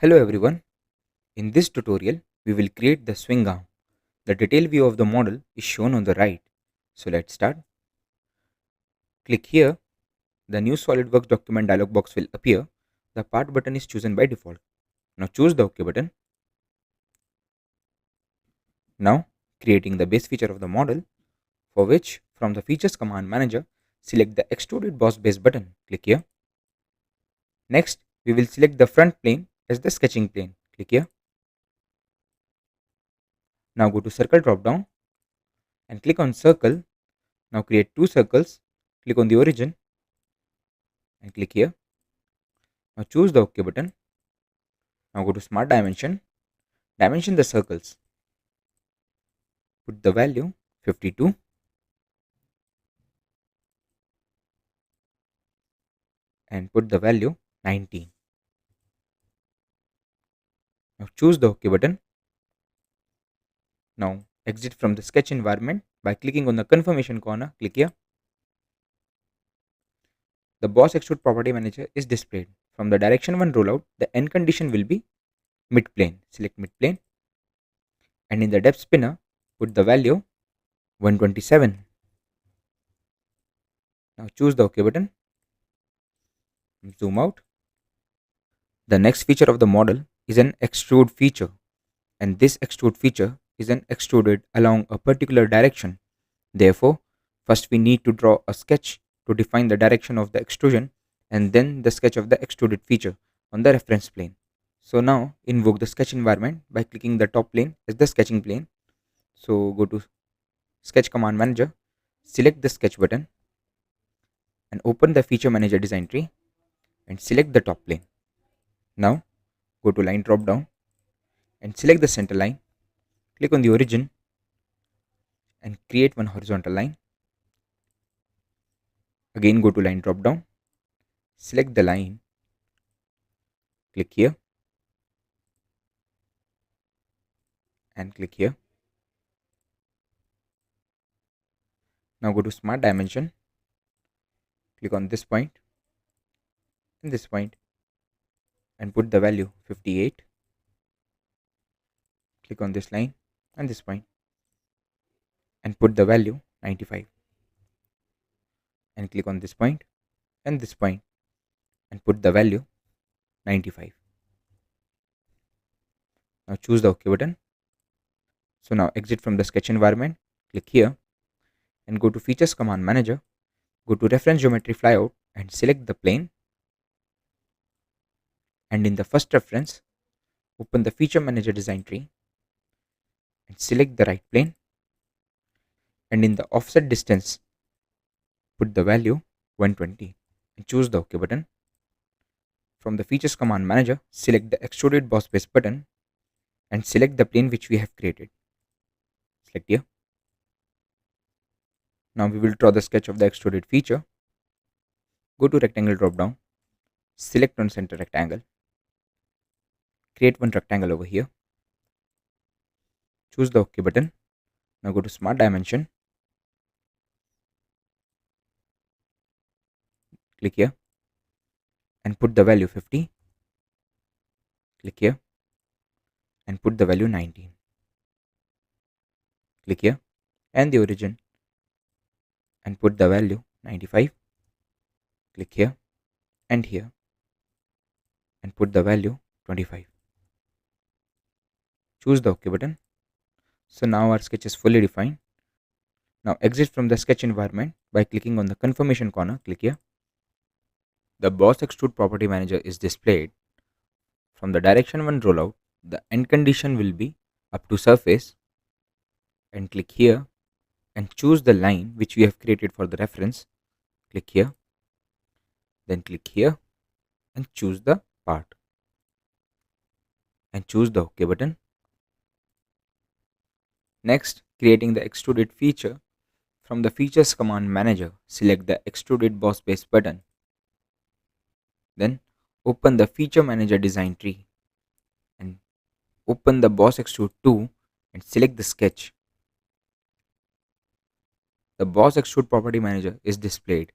Hello everyone, in this tutorial we will create the swing arm. The detail view of the model is shown on the right. So let's start. Click here, the new SolidWorks document dialog box will appear. The part button is chosen by default. Now choose the OK button. Now creating the base feature of the model, for which from the features command manager select the extruded boss base button. Click here. Next we will select the front plane as the sketching plane. Click here. Now go to circle drop down and click on circle. Now create two circles. Click on the origin and click here. Now choose the OK button. Now go to smart dimension. Dimension the circles. Put the value 52 and put the value 19. Now choose the OK button. Now exit from the sketch environment by clicking on the confirmation corner. Click here. The boss extrude property manager is displayed. From the direction 1 rollout, the end condition will be mid plane. Select mid plane and in the depth spinner put the value 127. Now choose the OK button. Zoom out. The next feature of the model is an extrude feature, and this extrude feature is an extruded along a particular direction. Therefore, first we need to draw a sketch to define the direction of the extrusion and then the sketch of the extruded feature on the reference plane. So now invoke the sketch environment by clicking the top plane as the sketching plane. So go to sketch command manager, select the sketch button and open the feature manager design tree and select the top plane. Now go to line drop down and select the center line. Click on the origin and create one horizontal line. Again go to line drop down, select the line, click here and click here. Now go to smart dimension, click on this point and this point and put the value 58. Click on this line and this point and put the value 95 and click on this point and this point and put the value 95. Now choose the OK button. So now exit from the sketch environment, click here and go to features command manager, go to reference geometry flyout and select the plane, and in the first reference open the feature manager design tree and select the right plane, and in the offset distance put the value 120 and choose the OK button. From the features command manager select the extruded boss base button and select the plane which we have created. Select here. Now we will draw the sketch of the extruded feature. Go to rectangle drop down, select on center rectangle, create one rectangle over here, choose the OK button. Now go to smart dimension, click here and put the value 50, click here and put the value 19, click here and the origin and put the value 95, click here and here and put the value 25. Choose the OK button. So now our sketch is fully defined. Now exit from the sketch environment by clicking on the confirmation corner, click here. The boss extrude property manager is displayed. From the direction 1 rollout, the end condition will be up to surface, and click here and choose the line which we have created for the reference. Click here, then click here and choose the part and choose the OK button. Next, creating the extruded feature. From the features command manager select the extruded boss base button, then open the feature manager design tree and open the boss extrude 2 and select the sketch. The boss extrude property manager is displayed.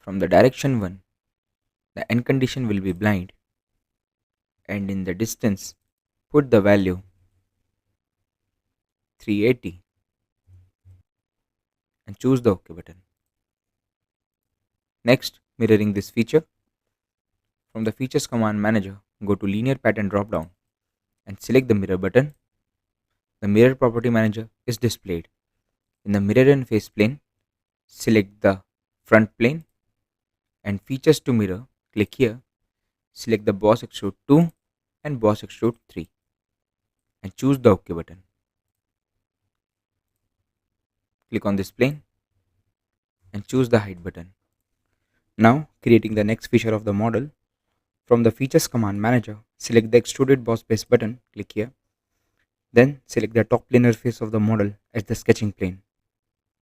From the direction 1, the end condition will be blind, and in the distance put the value 380 and choose the OK button. Next, mirroring this feature, from the Features command manager, go to Linear Pattern drop-down and select the Mirror button. The Mirror property manager is displayed. In the Mirror and Face plane, select the front plane and Features to Mirror, click here, select the Boss Extrude 2 and Boss Extrude 3 and choose the OK button. Click on this plane and choose the Hide button. Now, creating the next feature of the model, from the Features command manager, select the Extruded Boss Base button, click here. Then select the top planar face of the model as the sketching plane,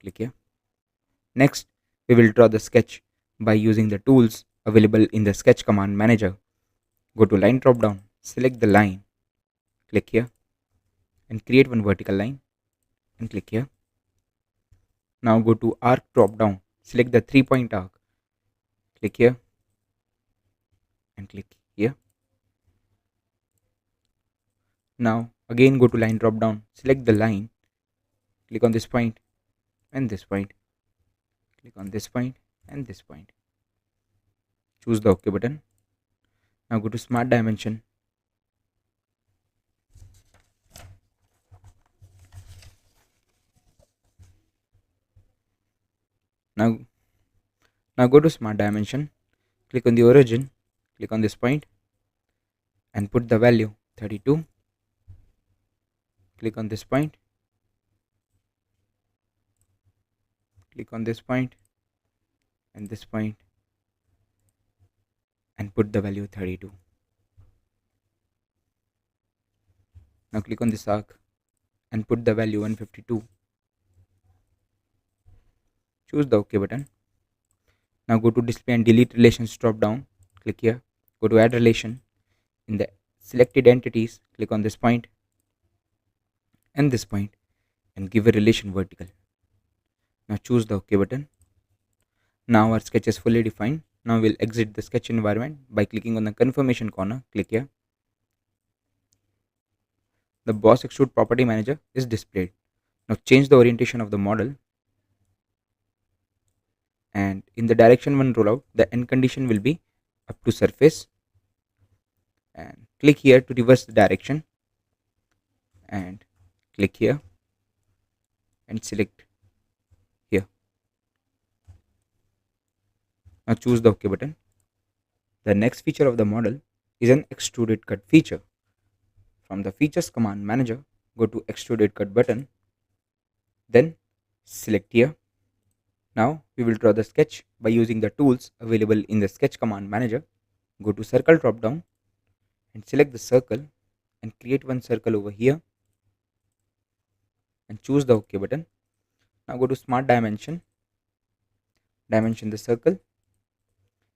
click here. Next, we will draw the sketch by using the tools available in the Sketch command manager. Go to Line drop down, select the line, click here and create one vertical line and click here. Now go to Arc drop down, select the 3-point arc, click here and click here. Now again go to Line drop down, select the line, click on this point and this point, click on this point and this point, choose the OK button. Now go to Smart Dimension, now go to Smart Dimension, click on the origin, click on this point and put the value 32, click on this point, click on this point and this point and put the value 32. Now click on this arc and put the value 152. Choose the OK button. Now go to Display and Delete Relations drop down, click here, go to Add Relation. In the selected entities, click on this point and this point and give a relation vertical. Now choose the OK button. Now our sketch is fully defined. Now we'll exit the sketch environment by clicking on the confirmation corner, click here. The Boss Extrude property manager is displayed. Now change the orientation of the model, and in the direction 1 rollout, the end condition will be up to surface, and click here to reverse the direction and click here and select here. Now choose the OK button. The next feature of the model is an extruded cut feature. From the Features command manager, go to Extruded Cut button, then select here. Now we will draw the sketch by using the tools available in the Sketch command manager. Go to Circle drop down and select the circle and create one circle over here and choose the OK button. Now go to Smart Dimension, dimension the circle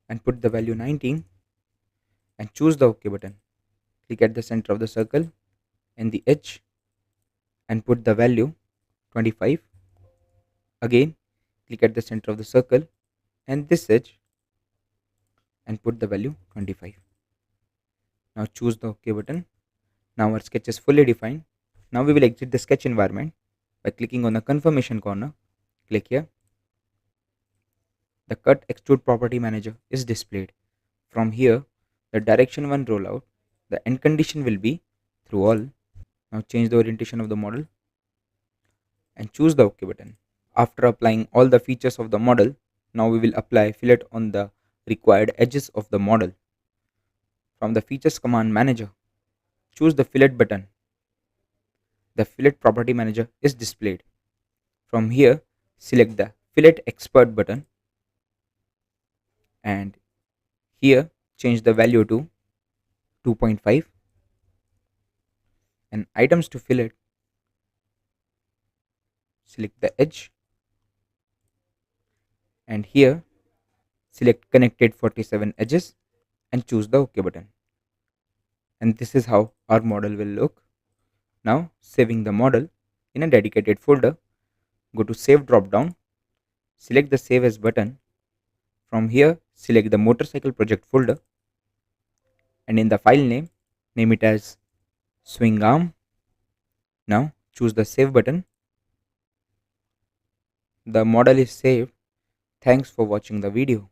and put the value 19 and choose the OK button. Click at the center of the circle and the edge and put the value 25. Again, click at the center of the circle and this edge and put the value 25. Now choose the OK button. Now our sketch is fully defined. Now we will exit the sketch environment by clicking on the confirmation corner, click here. The Cut Extrude property manager is displayed. From here, the direction 1 rollout, the end condition will be through all. Now change the orientation of the model and choose the OK button. After applying all the features of the model, now we will apply fillet on the required edges of the model. From the Features command manager, choose the Fillet button. The Fillet property manager is displayed. From here, select the Fillet Expert button and here change the value to 2.5 and items to fillet, select the edge and here select connected 47 edges and choose the OK button. And this is how our model will look. Now saving the model in a dedicated folder, go to Save drop down, select the Save As button. From here select the motorcycle project folder and in the file name Name it as swing arm. Now choose the save button. The model is saved. Thanks for watching the video.